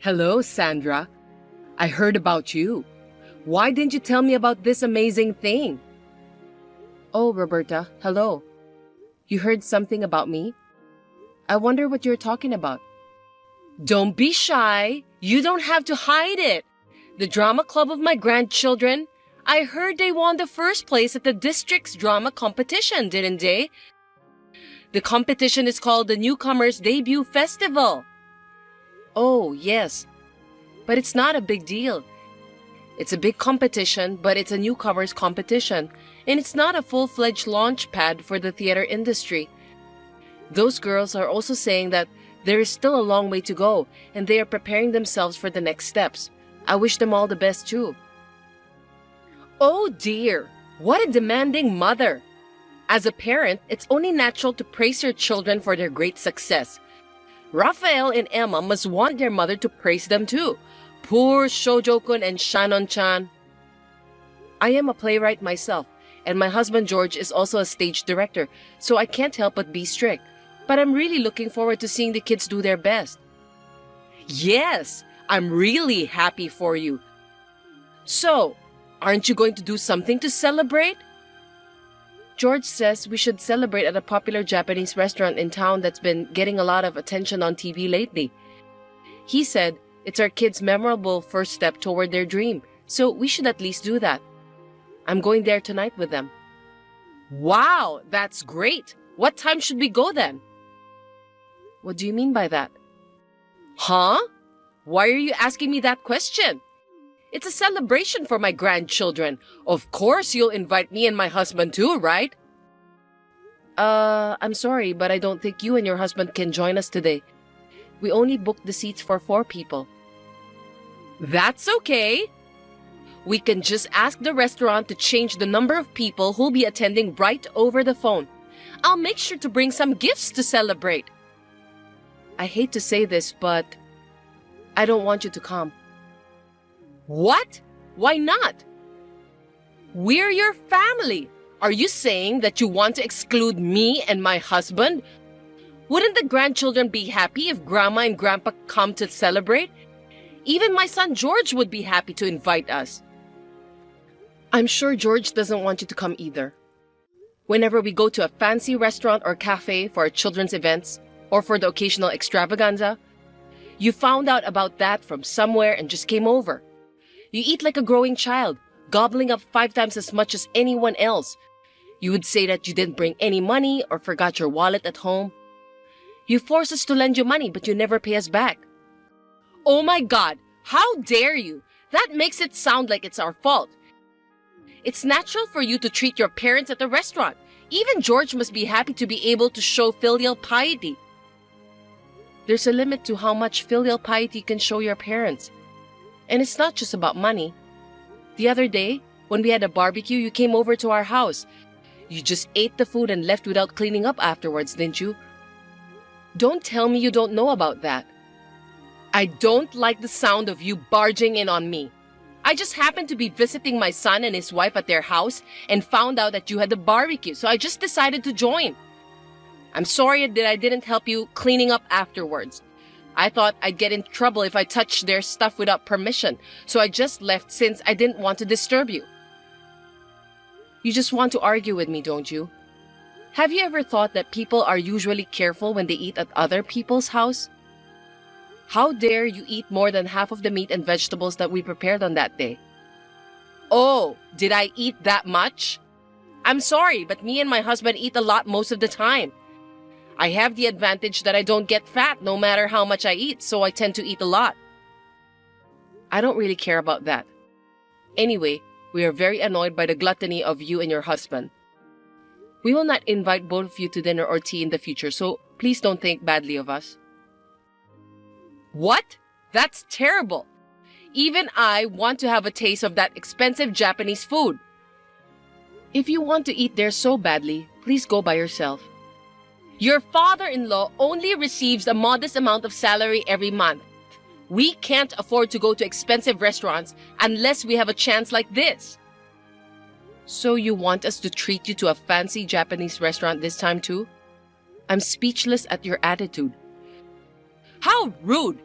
Hello, Sandra. I heard about you. Why didn't you tell me about this amazing thing? Oh, Roberta, hello. You heard something about me? I wonder what you're talking about. Don't be shy. You don't have to hide it. The drama club of my grandchildren. I heard they won the first place at the district's drama competition, didn't they? The competition is called the Newcomers Debut Festival. Oh, yes. But it's not a big deal. It's a big competition, but it's a newcomers competition, and it's not a full-fledged launch pad for the theater industry. Those girls are also saying that there is still a long way to go, and they are preparing themselves for the next steps. I wish them all the best too. Oh dear, what a demanding mother. As a parent, it's only natural to praise your children for their great success. Raphael and Emma must want their mother to praise them too. Poor Shoujo-kun and Shannon-chan. I am a playwright myself, and my husband George is also a stage director, so I can't help but be strict. But I'm really looking forward to seeing the kids do their best. Yes, I'm really happy for you. So, aren't you going to do something to celebrate? George says we should celebrate at a popular Japanese restaurant in town that's been getting a lot of attention on TV lately. He said it's our kids' memorable first step toward their dream, so we should at least do that. I'm going there tonight with them. Wow, that's great. What time should we go then? What do you mean by that? Huh? Why are you asking me that question? It's a celebration for my grandchildren. Of course you'll invite me and my husband too, right? I'm sorry, but I don't think you and your husband can join us today. We only booked the seats for 4 people. That's okay. We can just ask the restaurant to change the number of people who'll be attending right over the phone. I'll make sure to bring some gifts to celebrate. I hate to say this, but I don't want you to come. What? Why not? We're your family. Are you saying that you want to exclude me and my husband? Wouldn't the grandchildren be happy if Grandma and Grandpa come to celebrate? Even my son George would be happy to invite us. I'm sure George doesn't want you to come either. Whenever we go to a fancy restaurant or cafe for our children's events, or for the occasional extravaganza, you found out about that from somewhere and just came over. You eat like a growing child, gobbling up 5 times as much as anyone else. You would say that you didn't bring any money or forgot your wallet at home. You force us to lend you money, but you never pay us back. Oh my God, how dare you? That makes it sound like it's our fault. It's natural for you to treat your parents at the restaurant. Even George must be happy to be able to show filial piety. There's a limit to how much filial piety you can show your parents. And it's not just about money. The other day, when we had a barbecue, you came over to our house. You just ate the food and left without cleaning up afterwards, didn't you? Don't tell me you don't know about that. I don't like the sound of you barging in on me. I just happened to be visiting my son and his wife at their house and found out that you had the barbecue, so I just decided to join. I'm sorry that I didn't help you cleaning up afterwards. I thought I'd get in trouble if I touched their stuff without permission, so I just left since I didn't want to disturb you. You just want to argue with me, don't you? Have you ever thought that people are usually careful when they eat at other people's house? How dare you eat more than half of the meat and vegetables that we prepared on that day? Oh, did I eat that much? I'm sorry, but me and my husband eat a lot most of the time. I have the advantage that I don't get fat no matter how much I eat, so I tend to eat a lot. I don't really care about that. Anyway, we are very annoyed by the gluttony of you and your husband. We will not invite both of you to dinner or tea in the future, so please don't think badly of us. What? That's terrible. Even I want to have a taste of that expensive Japanese food. If you want to eat there so badly, please go by yourself. Your father-in-law only receives a modest amount of salary every month. We can't afford to go to expensive restaurants unless we have a chance like this. So you want us to treat you to a fancy Japanese restaurant this time too? I'm speechless at your attitude. How rude!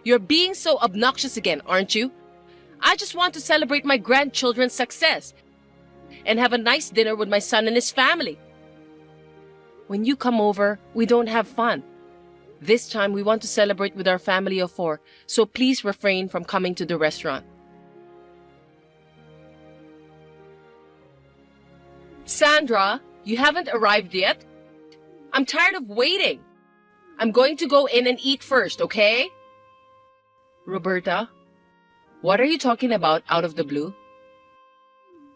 You're being so obnoxious again, aren't you? I just want to celebrate my grandchildren's success and have a nice dinner with my son and his family. When you come over, we don't have fun. This time, we want to celebrate with our family of 4, so please refrain from coming to the restaurant. Sandra, you haven't arrived yet? I'm tired of waiting. I'm going to go in and eat first, okay? Roberta, what are you talking about out of the blue?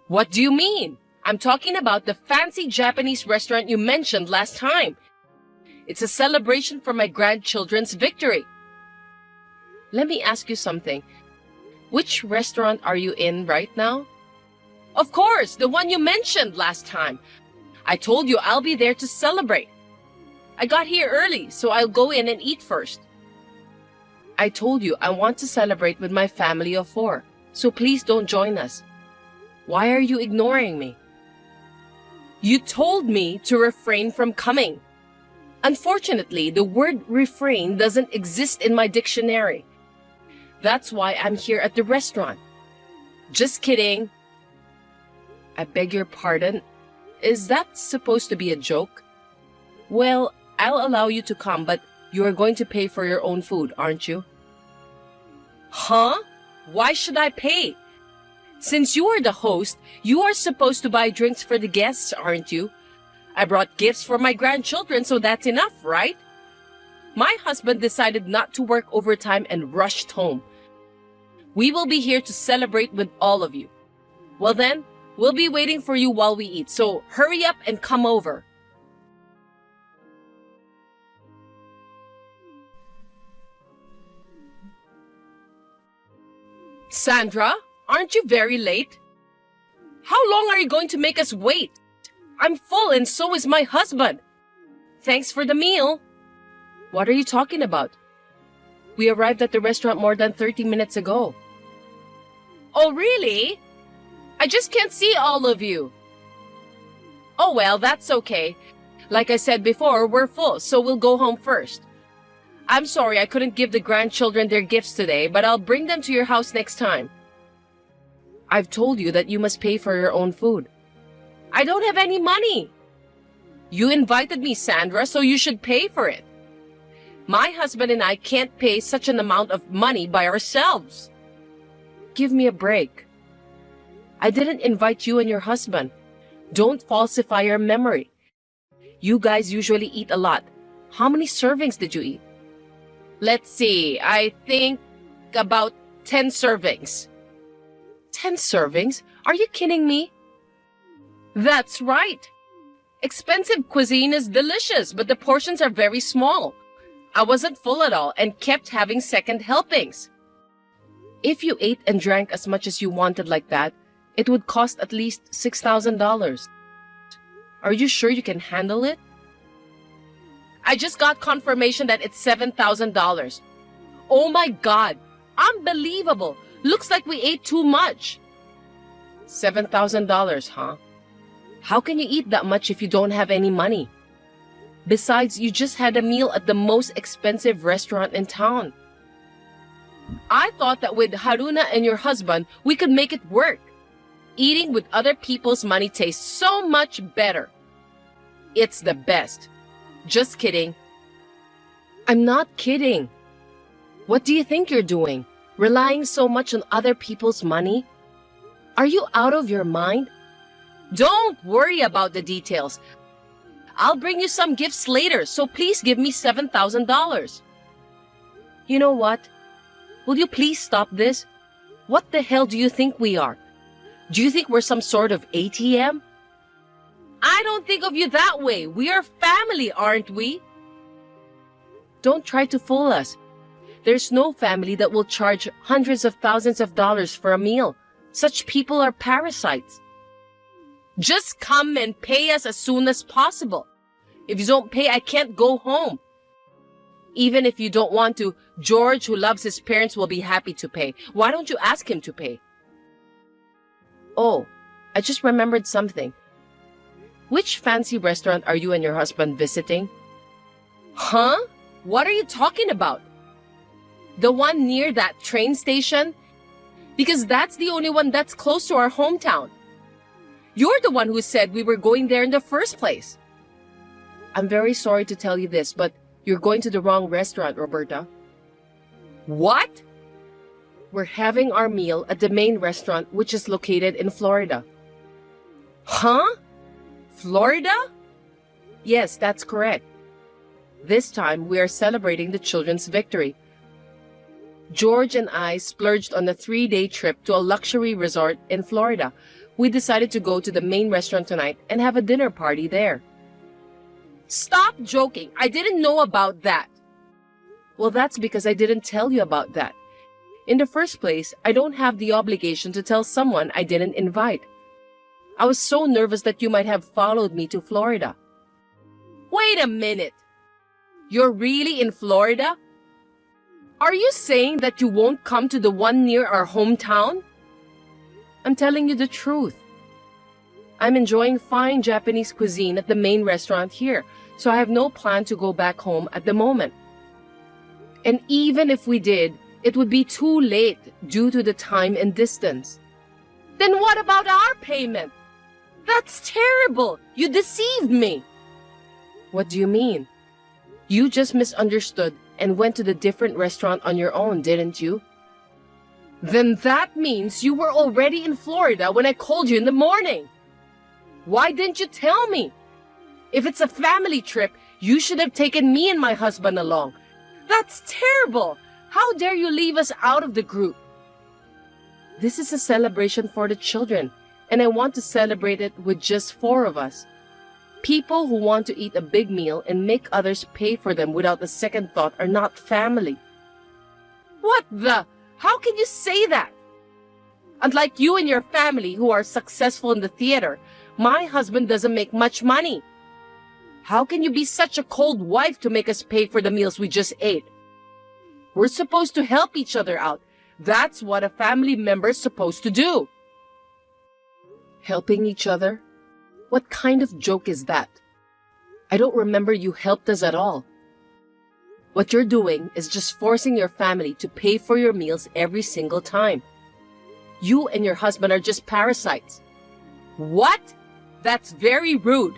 What do you mean? I'm talking about the fancy Japanese restaurant you mentioned last time. It's a celebration for my grandchildren's victory. Let me ask you something. Which restaurant are you in right now? Of course, the one you mentioned last time. I told you I'll be there to celebrate. I got here early, so I'll go in and eat first. I told you I want to celebrate with my family of 4, so please don't join us. Why are you ignoring me? You told me to refrain from coming. Unfortunately, the word refrain doesn't exist in my dictionary. That's why I'm here at the restaurant. Just kidding. I beg your pardon. Is that supposed to be a joke? Well, I'll allow you to come, but you are going to pay for your own food, aren't you? Huh? Why should I pay? Since you are the host, you are supposed to buy drinks for the guests, aren't you? I brought gifts for my grandchildren, so that's enough, right? My husband decided not to work overtime and rushed home. We will be here to celebrate with all of you. Well then, we'll be waiting for you while we eat, so hurry up and come over. Sandra, aren't you very late? How long are you going to make us wait? I'm full and so is my husband. Thanks for the meal. What are you talking about? We arrived at the restaurant more than 30 minutes ago. Oh, really? I just can't see all of you. Oh, well, that's okay. Like I said before, we're full, so we'll go home first. I'm sorry I couldn't give the grandchildren their gifts today, but I'll bring them to your house next time. I've told you that you must pay for your own food. I don't have any money. You invited me, Sandra, so you should pay for it. My husband and I can't pay such an amount of money by ourselves. Give me a break. I didn't invite you and your husband. Don't falsify your memory. You guys usually eat a lot. How many servings did you eat? Let's see, I think about 10 servings. 10 servings? Are you kidding me? That's right. Expensive cuisine is delicious, but the portions are very small. I wasn't full at all and kept having second helpings. If you ate and drank as much as you wanted like that, it would cost at least $6,000. Are you sure you can handle it? I just got confirmation that it's $7,000. Oh my God! Unbelievable! Looks like we ate too much. $7,000, huh? How can you eat that much if you don't have any money? Besides, you just had a meal at the most expensive restaurant in town. I thought that with Haruna and your husband, we could make it work. Eating with other people's money tastes so much better. It's the best. Just kidding. I'm not kidding. What do you think you're doing? Relying so much on other people's money? Are you out of your mind? Don't worry about the details. I'll bring you some gifts later, so please give me $7,000. You know what? Will you please stop this? What the hell do you think we are? Do you think we're some sort of ATM? I don't think of you that way. We are family, aren't we? Don't try to fool us. There's no family that will charge hundreds of thousands of dollars for a meal. Such people are parasites. Just come and pay us as soon as possible. If you don't pay, I can't go home. Even if you don't want to, George, who loves his parents, will be happy to pay. Why don't you ask him to pay? Oh, I just remembered something. Which fancy restaurant are you and your husband visiting? Huh? What are you talking about? The one near that train station? Because that's the only one that's close to our hometown. You're the one who said we were going there in the first place. I'm very sorry to tell you this, but you're going to the wrong restaurant, Roberta. What? We're having our meal at the main restaurant, which is located in Florida. Huh? Florida? Yes, that's correct. This time, we are celebrating the children's victory. George and I splurged on a 3-day trip to a luxury resort in Florida. We decided to go to the main restaurant tonight and have a dinner party there. Stop joking. I didn't know about that. Well, that's because I didn't tell you about that. In the first place, I don't have the obligation to tell someone I didn't invite. I was so nervous that you might have followed me to Florida. Wait a minute. You're really in Florida? Are you saying that you won't come to the one near our hometown? I'm telling you the truth. I'm enjoying fine Japanese cuisine at the main restaurant here, so I have no plan to go back home at the moment. And even if we did, it would be too late due to the time and distance. Then what about our payment? That's terrible! You deceived me! What do you mean? You just misunderstood and went to the different restaurant on your own, didn't you? Then that means you were already in Florida when I called you in the morning. Why didn't you tell me? If it's a family trip, you should have taken me and my husband along. That's terrible! How dare you leave us out of the group? This is a celebration for the children, and I want to celebrate it with just 4 of us. People who want to eat a big meal and make others pay for them without a second thought are not family. What the? How can you say that? Unlike you and your family who are successful in the theater, my husband doesn't make much money. How can you be such a cold wife to make us pay for the meals we just ate? We're supposed to help each other out. That's what a family member is supposed to do. Helping each other? What kind of joke is that? I don't remember you helped us at all. What you're doing is just forcing your family to pay for your meals every single time. You and your husband are just parasites. What? That's very rude.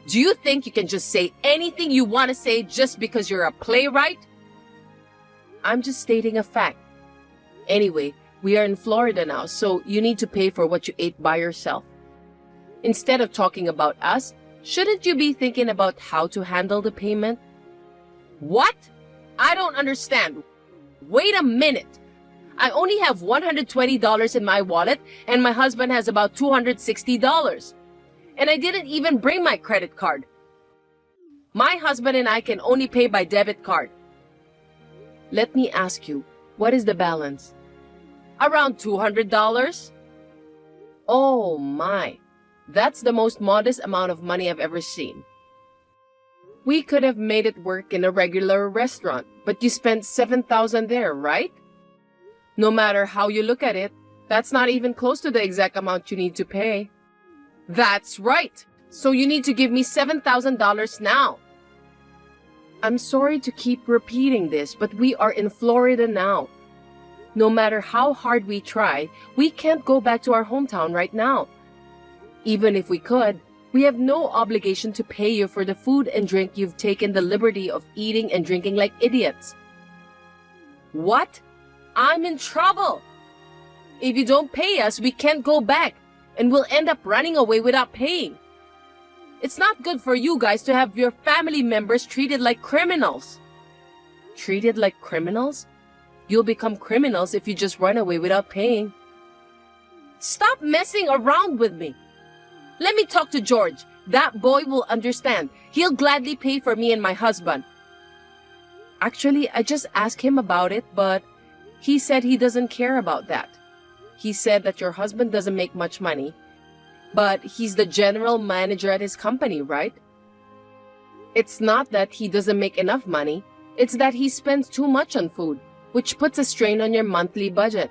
Do you think you can just say anything you want to say just because you're a playwright? I'm just stating a fact. Anyway, we are in Florida now, so you need to pay for what you ate by yourself. Instead of talking about us, shouldn't you be thinking about how to handle the payment? What? I don't understand. Wait a minute. I only have $120 in my wallet and my husband has about $260. And I didn't even bring my credit card. My husband and I can only pay by debit card. Let me ask you, what is the balance? Around $200? Oh my. That's the most modest amount of money I've ever seen. We could have made it work in a regular restaurant, but you spent $7,000 there, right? No matter how you look at it, that's not even close to the exact amount you need to pay. That's right. So you need to give me $7,000 now. I'm sorry to keep repeating this, but we are in Florida now. No matter how hard we try, we can't go back to our hometown right now. Even if we could, we have no obligation to pay you for the food and drink you've taken the liberty of eating and drinking like idiots. What? I'm in trouble. If you don't pay us, we can't go back, and we'll end up running away without paying. It's not good for you guys to have your family members treated like criminals. Treated like criminals? You'll become criminals if you just run away without paying. Stop messing around with me. Let me talk to George. That boy will understand. He'll gladly pay for me and my husband. Actually, I just asked him about it, but he said he doesn't care about that. He said that your husband doesn't make much money, but he's the general manager at his company, right? It's not that he doesn't make enough money. It's that he spends too much on food, which puts a strain on your monthly budget.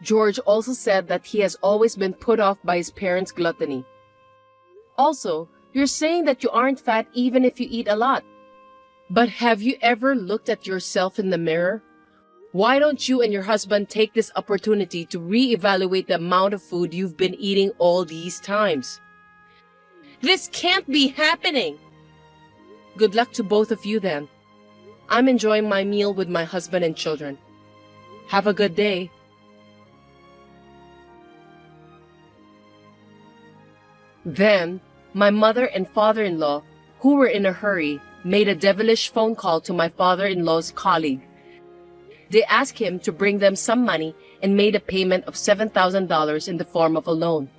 George also said that he has always been put off by his parents' gluttony. Also, you're saying that you aren't fat even if you eat a lot. But have you ever looked at yourself in the mirror? Why don't you and your husband take this opportunity to reevaluate the amount of food you've been eating all these times? This can't be happening! Good luck to both of you then. I'm enjoying my meal with my husband and children. Have a good day. Then, my mother and father-in-law, who were in a hurry, made a devilish phone call to my father-in-law's colleague. They asked him to bring them some money and made a payment of $7,000 in the form of a loan.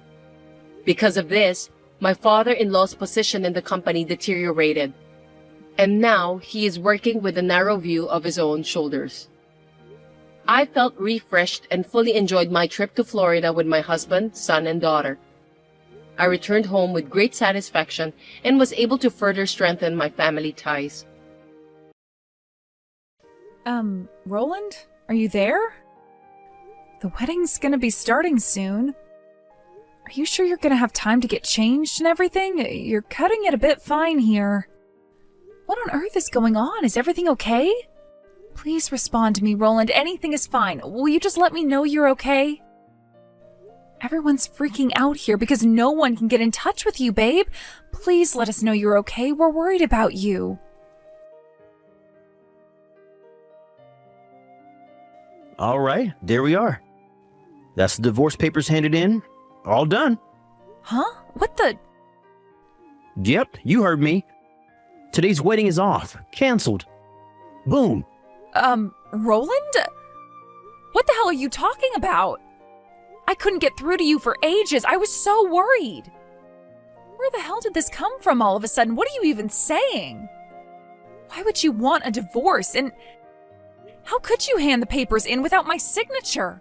Because of this, my father-in-law's position in the company deteriorated, and now he is working with a narrow view of his own shoulders. I felt refreshed and fully enjoyed my trip to Florida with my husband, son, and daughter. I returned home with great satisfaction and was able to further strengthen my family ties. Roland? Are you there? The wedding's gonna be starting soon. Are you sure you're gonna have time to get changed and everything? You're cutting it a bit fine here. What on earth is going on? Is everything okay? Please respond to me, Roland. Anything is fine. Will you just let me know you're okay? Everyone's freaking out here because no one can get in touch with you, babe. Please let us know you're okay. We're worried about you. All right, there we are. That's the divorce papers handed in. All done. Huh? What the? Yep, you heard me. Today's wedding is off. Canceled. Boom. Roland? What the hell are you talking about? I couldn't get through to you for ages. I was so worried. Where the hell did this come from all of a sudden? What are you even saying? Why would you want a divorce? And how could you hand the papers in without my signature?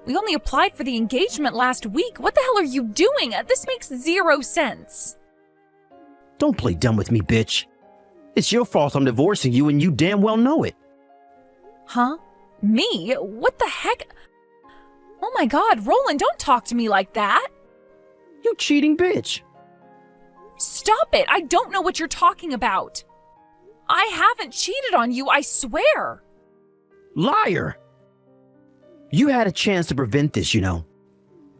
We only applied for the engagement last week. What the hell are you doing? This makes zero sense. Don't play dumb with me, bitch. It's your fault I'm divorcing you and you damn well know it. Huh? Me? What the heck? Oh my God, Roland, don't talk to me like that. You cheating bitch. Stop it. I don't know what you're talking about. I haven't cheated on you, I swear. Liar. You had a chance to prevent this, you know.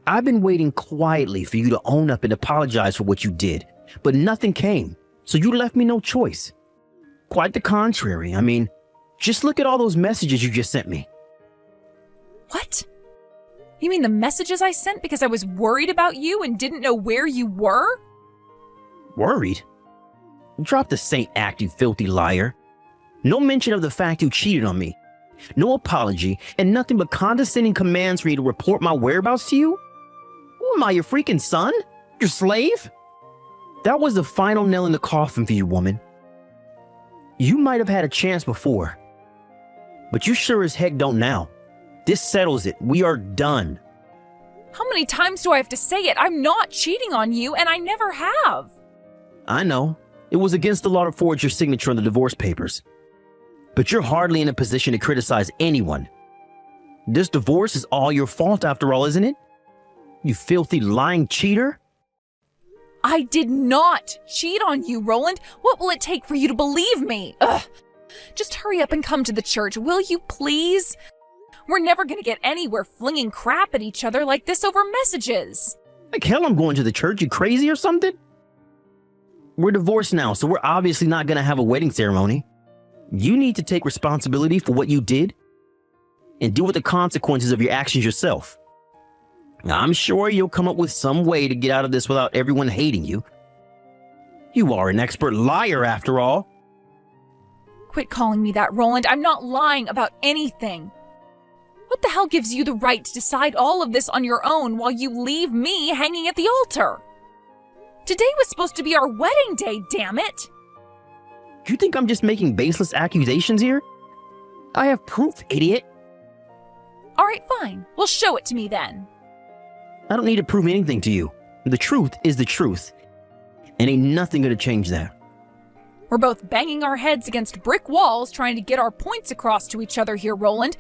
I've been waiting quietly for you to own up and apologize for what you did, but nothing came, so you left me no choice. Quite the contrary. I mean, just look at all those messages you just sent me. What? You mean the messages I sent because I was worried about you and didn't know where you were? Worried? Drop the saint act, you filthy liar. No mention of the fact you cheated on me. No apology, and nothing but condescending commands for me to report my whereabouts to you? Who am I, your freaking son? Your slave? That was the final nail in the coffin for you, woman. You might have had a chance before, but you sure as heck don't now. This settles it. We are done. How many times do I have to say it? I'm not cheating on you, and I never have. I know. It was against the law to forge your signature on the divorce papers. But you're hardly in a position to criticize anyone. This divorce is all your fault after all, isn't it? You filthy lying cheater. I did not cheat on you, Roland. What will it take for you to believe me? Ugh. Just hurry up and come to the church, will you please? We're never gonna get anywhere flinging crap at each other like this over messages. Like hell I'm going to the church, you crazy or something? We're divorced now, so we're obviously not gonna have a wedding ceremony. You need to take responsibility for what you did and deal with the consequences of your actions yourself. Now, I'm sure you'll come up with some way to get out of this without everyone hating you. You are an expert liar after all. Quit calling me that, Roland. I'm not lying about anything. What the hell gives you the right to decide all of this on your own while you leave me hanging at the altar? Today was supposed to be our wedding day, damn it! You think I'm just making baseless accusations here? I have proof, idiot. Alright, fine. Well, show it to me then. I don't need to prove anything to you. The truth is the truth. And ain't nothing gonna change that. We're both banging our heads against brick walls trying to get our points across to each other here, Roland.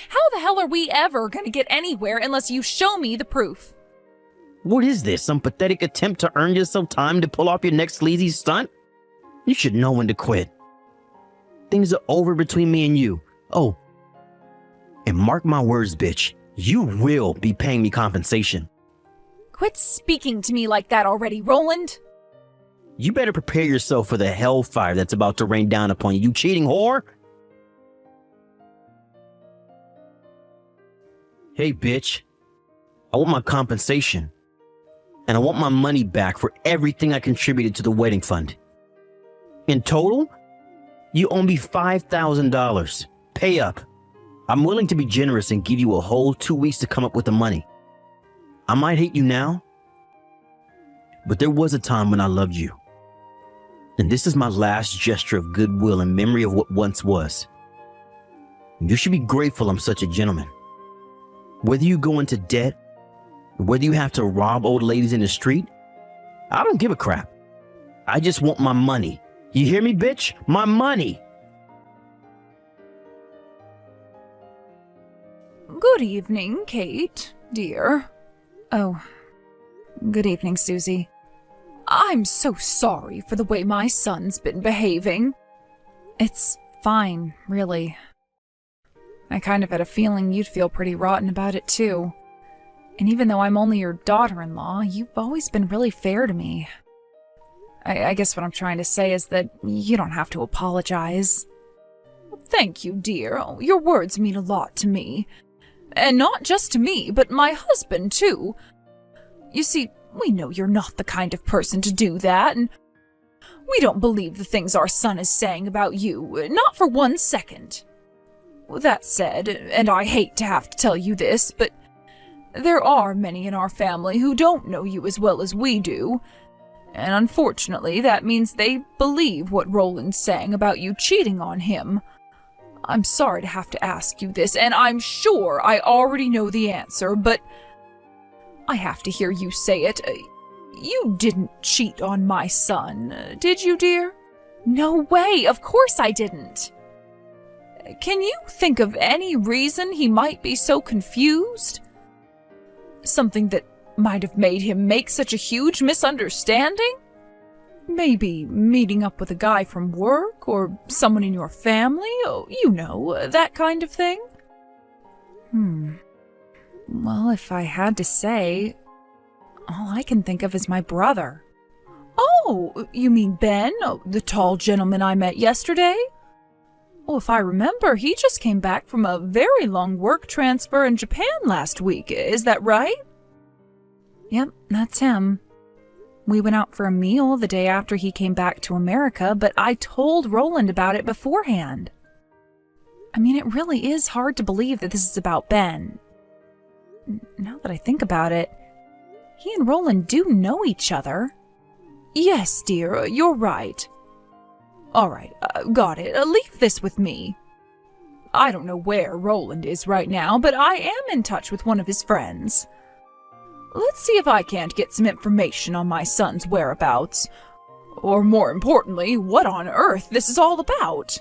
How the hell are we ever gonna get anywhere unless you show me the proof? What is this, some pathetic attempt to earn yourself time to pull off your next sleazy stunt? You should know when to quit. things are over between me and you. Oh, and mark my words, bitch, you will be paying me compensation. Quit speaking to me like that already, Roland. You better prepare yourself for the hellfire that's about to rain down upon you, you cheating whore. Hey, bitch, I want my compensation. And I want my money back for everything I contributed to the wedding fund. In total, you owe me $5,000. Pay up. I'm willing to be generous and give you a whole 2 weeks to come up with the money. I might hate you now, but there was a time when I loved you. And this is my last gesture of goodwill in memory of what once was. You should be grateful I'm such a gentleman. Whether you go into debt, whether you have to rob old ladies in the street, I don't give a crap. I just want my money. You hear me, bitch? My money! Good evening, Kate, dear. Oh, good evening, Susie. I'm so sorry for the way my son's been behaving. It's fine, really. I kind of had a feeling you'd feel pretty rotten about it, too. And even though I'm only your daughter-in-law, you've always been really fair to me. I guess what I'm trying to say is that you don't have to apologize. Thank you, dear. Your words mean a lot to me. And not just to me, but my husband, too. You see, we know you're not the kind of person to do that, and we don't believe the things our son is saying about you, not for 1 second. That said, and I hate to have to tell you this, but there are many in our family who don't know you as well as we do, and unfortunately that means they believe what Roland's saying about you cheating on him. I'm sorry to have to ask you this, and I'm sure I already know the answer, but I have to hear you say it. You didn't cheat on my son, did you, dear? No way, of course I didn't. Can you think of any reason he might be so confused? Something that might have made him make such a huge misunderstanding? Maybe meeting up with a guy from work or someone in your family, you know, that kind of thing? Well, if I had to say, all I can think of is my brother. Oh, you mean Ben, the tall gentleman I met yesterday? Well, if I remember, he just came back from a very long work transfer in Japan last week. Is that right? Yep, that's him. We went out for a meal the day after he came back to America, but I told Roland about it beforehand. I mean, it really is hard to believe that this is about Ben. Now that I think about it, he and Roland do know each other. Yes, dear, you're right. All right, got it. Leave this with me. I don't know where Roland is right now, but I am in touch with one of his friends. Let's see if I can't get some information on my son's whereabouts. Or more importantly, what on earth this is all about.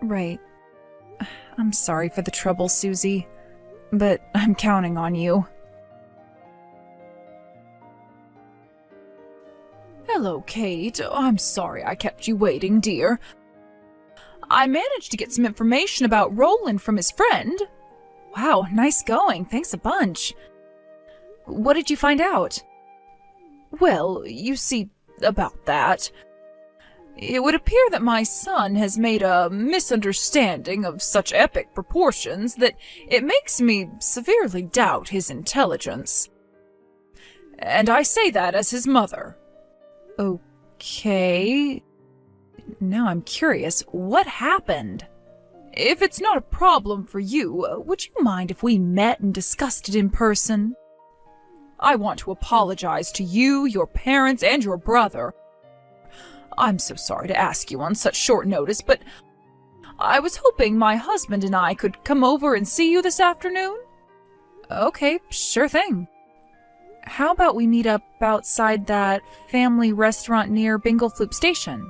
Right. I'm sorry for the trouble, Susie, but I'm counting on you. Hello, Kate. I'm sorry I kept you waiting, dear. I managed to get some information about Roland from his friend. Wow, nice going. Thanks a bunch. What did you find out? Well, you see, about that. It would appear that my son has made a misunderstanding of such epic proportions that it makes me severely doubt his intelligence. And I say that as his mother. Okay. Now I'm curious, what happened? If it's not a problem for you, would you mind if we met and discussed it in person? I want to apologize to you, your parents, and your brother. I'm so sorry to ask you on such short notice, but I was hoping my husband and I could come over and see you this afternoon. Okay, sure thing. How about we meet up outside that family restaurant near Binglefloop Station?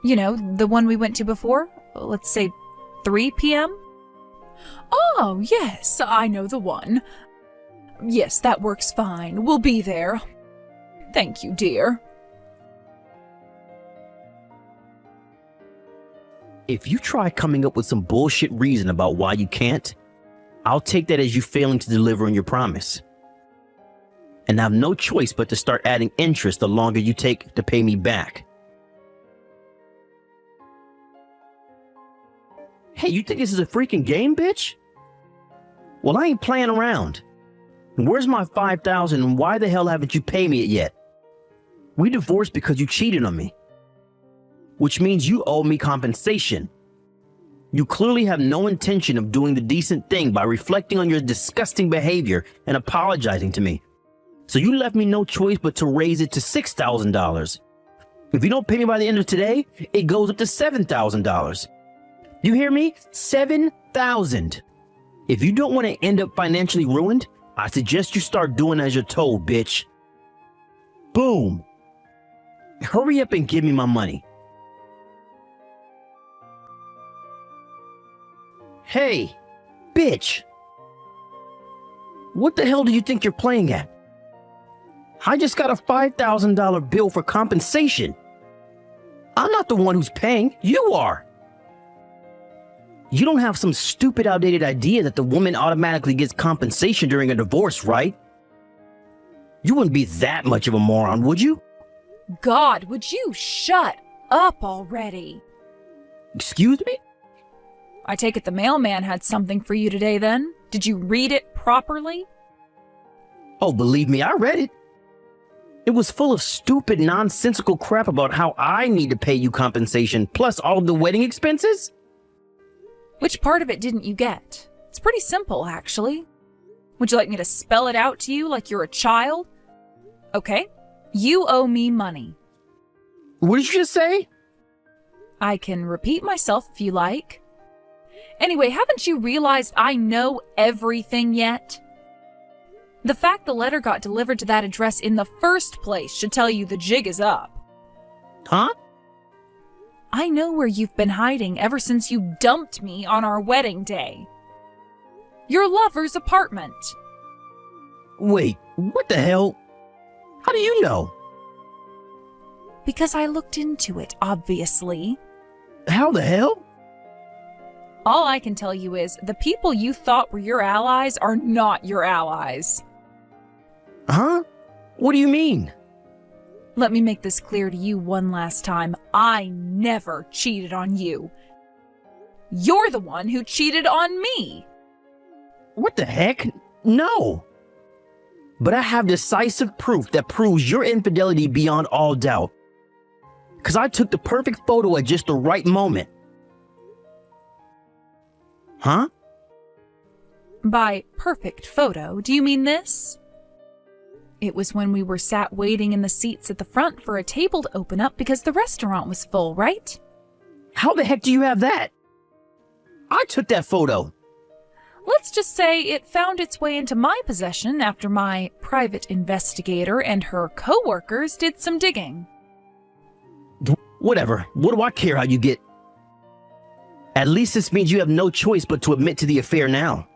You know, the one we went to before? Let's say 3 p.m.? Oh, yes, I know the one. Yes, that works fine. We'll be there. Thank you, dear. If you try coming up with some bullshit reason about why you can't, I'll take that as you failing to deliver on your promise. And I have no choice but to start adding interest the longer you take to pay me back. Hey, you think this is a freaking game, bitch? Well, I ain't playing around. Where's my $5,000 and why the hell haven't you paid me it yet? We divorced because you cheated on me. Which means you owe me compensation. You clearly have no intention of doing the decent thing by reflecting on your disgusting behavior and apologizing to me. So you left me no choice but to raise it to $6,000. If you don't pay me by the end of today, it goes up to $7,000. You hear me? $7,000. If you don't want to end up financially ruined, I suggest you start doing as you're told, bitch. Boom. Hurry up and give me my money. Hey, bitch. What the hell do you think you're playing at? I just got a $5,000 bill for compensation. I'm not the one who's paying. You are. You don't have some stupid, outdated idea that the woman automatically gets compensation during a divorce, right? You wouldn't be that much of a moron, would you? God, would you shut up already? Excuse me? I take it the mailman had something for you today then? Did you read it properly? Oh, believe me, I read it. It was full of stupid, nonsensical crap about how I need to pay you compensation, plus all of the wedding expenses. Which part of it didn't you get? It's pretty simple, actually. Would you like me to spell it out to you like you're a child? Okay, you owe me money. What did you just say? I can repeat myself if you like. Anyway, haven't you realized I know everything yet? The fact the letter got delivered to that address in the first place should tell you the jig is up. Huh? I know where you've been hiding ever since you dumped me on our wedding day. Your lover's apartment. Wait, what the hell? How do you know? Because I looked into it, obviously. How the hell? All I can tell you is the people you thought were your allies are not your allies. Huh? What do you mean? Let me make this clear to you one last time. I never cheated on you. You're the one who cheated on me. What the heck? No. But I have decisive proof that proves your infidelity beyond all doubt. Because I took the perfect photo at just the right moment. Huh? By perfect photo, do you mean this? It was when we were sat waiting in the seats at the front for a table to open up because the restaurant was full, right? How the heck do you have that? I took that photo. Let's just say it found its way into my possession after my private investigator and her co-workers did some digging. Whatever. What do I care how you get? At least this means you have no choice but to admit to the affair now.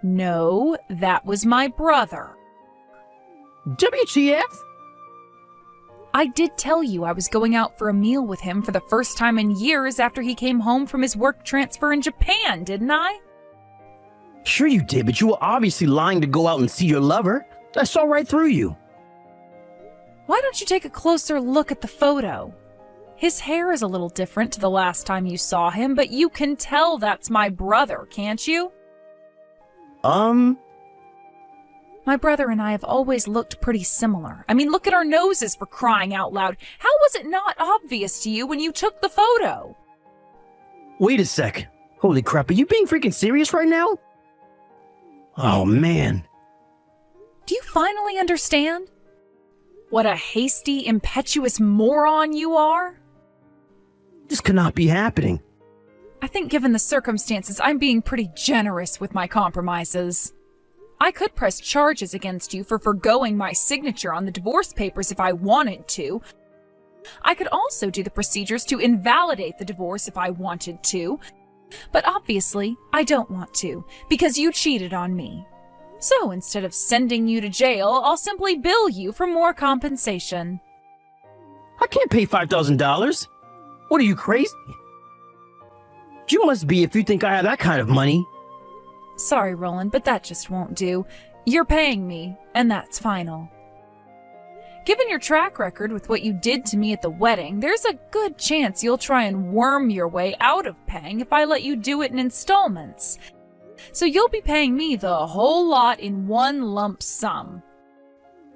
No, that was my brother. WTF? I did tell you I was going out for a meal with him for the first time in years after he came home from his work transfer in Japan, didn't I? Sure you did, but you were obviously lying to go out and see your lover. I saw right through you. Why don't you take a closer look at the photo? His hair is a little different to the last time you saw him, but you can tell that's my brother, can't you? My brother and I have always looked pretty similar. I mean, look at our noses, for crying out loud. How was it not obvious to you when you took the photo? Wait a sec. Holy crap, are you being freaking serious right now? Oh, man. Do you finally understand? What a hasty, impetuous moron you are? This cannot be happening. I think given the circumstances, I'm being pretty generous with my compromises. I could press charges against you for forgoing my signature on the divorce papers if I wanted to. I could also do the procedures to invalidate the divorce if I wanted to. But obviously, I don't want to, because you cheated on me. So instead of sending you to jail, I'll simply bill you for more compensation. I can't pay $5,000. What are you, crazy? You must be if you think I have that kind of money. Sorry, Roland, but that just won't do. You're paying me, and that's final. Given your track record with what you did to me at the wedding, there's a good chance you'll try and worm your way out of paying if I let you do it in installments. So you'll be paying me the whole lot in one lump sum.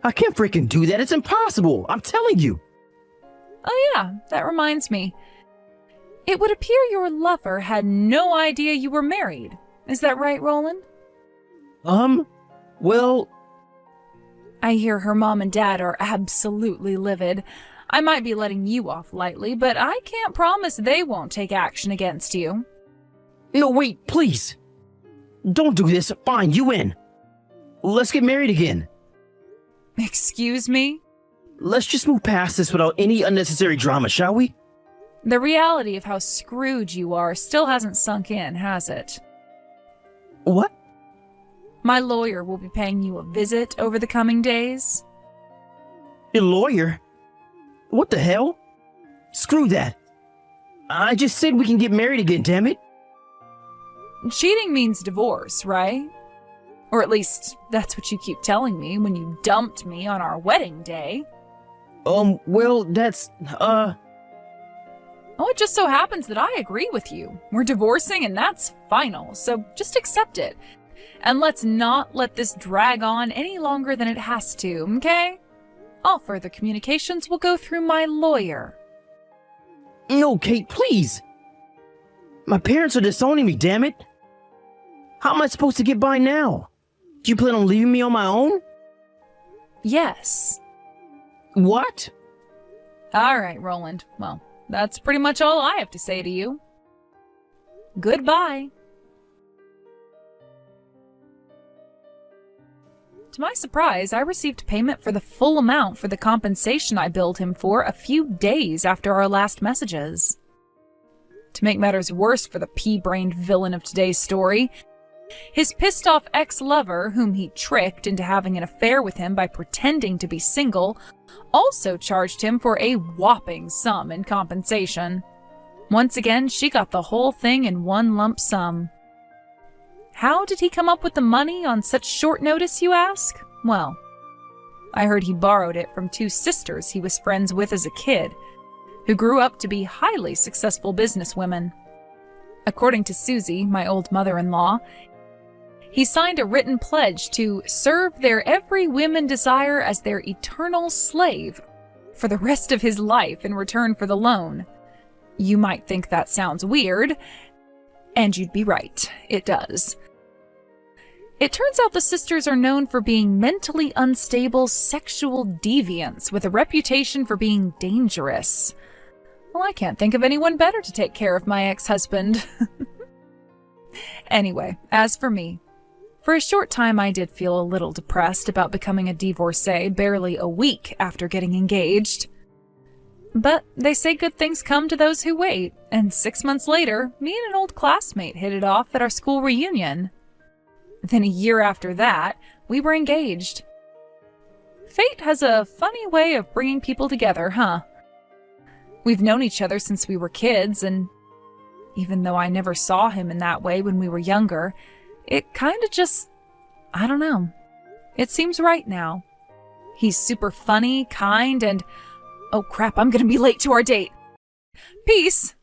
I can't freaking do that. It's impossible. I'm telling you. Oh yeah, that reminds me. It would appear your lover had no idea you were married. Is that right, Roland? Well... I hear her mom and dad are absolutely livid. I might be letting you off lightly, but I can't promise they won't take action against you. No, wait, please. Don't do this. Fine, you win. Let's get married again. Excuse me? Let's just move past this without any unnecessary drama, shall we? The reality of how screwed you are still hasn't sunk in, has it? What? My lawyer will be paying you a visit over the coming days. Your lawyer? What the hell? Screw that. I just said we can get married again, damn it. Cheating means divorce, right? Or at least, that's what you keep telling me when you dumped me on our wedding day. Well, that's, Oh, it just so happens that I agree with you. We're divorcing and that's final, so just accept it. And let's not let this drag on any longer than it has to, okay? All further communications will go through my lawyer. No, Kate, please. My parents are disowning me, damn it. How am I supposed to get by now? Do you plan on leaving me on my own? Yes. What? All right, Roland. Well, that's pretty much all I have to say to you. Goodbye. To my surprise, I received payment for the full amount for the compensation I billed him for a few days after our last messages. To make matters worse for the pea-brained villain of today's story, his pissed-off ex-lover, whom he tricked into having an affair with him by pretending to be single, also charged him for a whopping sum in compensation. Once again, she got the whole thing in one lump sum. How did he come up with the money on such short notice, you ask? Well, I heard he borrowed it from two sisters he was friends with as a kid, who grew up to be highly successful businesswomen. According to Susie, my old mother-in-law, he signed a written pledge to serve their every whim and desire as their eternal slave for the rest of his life in return for the loan. You might think that sounds weird, and you'd be right, it does. It turns out the sisters are known for being mentally unstable sexual deviants with a reputation for being dangerous. Well, I can't think of anyone better to take care of my ex-husband. Anyway, as for me, for a short time I did feel a little depressed about becoming a divorcee barely a week after getting engaged. But they say good things come to those who wait, and 6 months later, me and an old classmate hit it off at our school reunion. Then a year after that, we were engaged. Fate has a funny way of bringing people together, huh? We've known each other since we were kids, and even though I never saw him in that way when we were younger, it kinda just, I don't know. It seems right now. He's super funny, kind, and oh crap, I'm gonna be late to our date. Peace!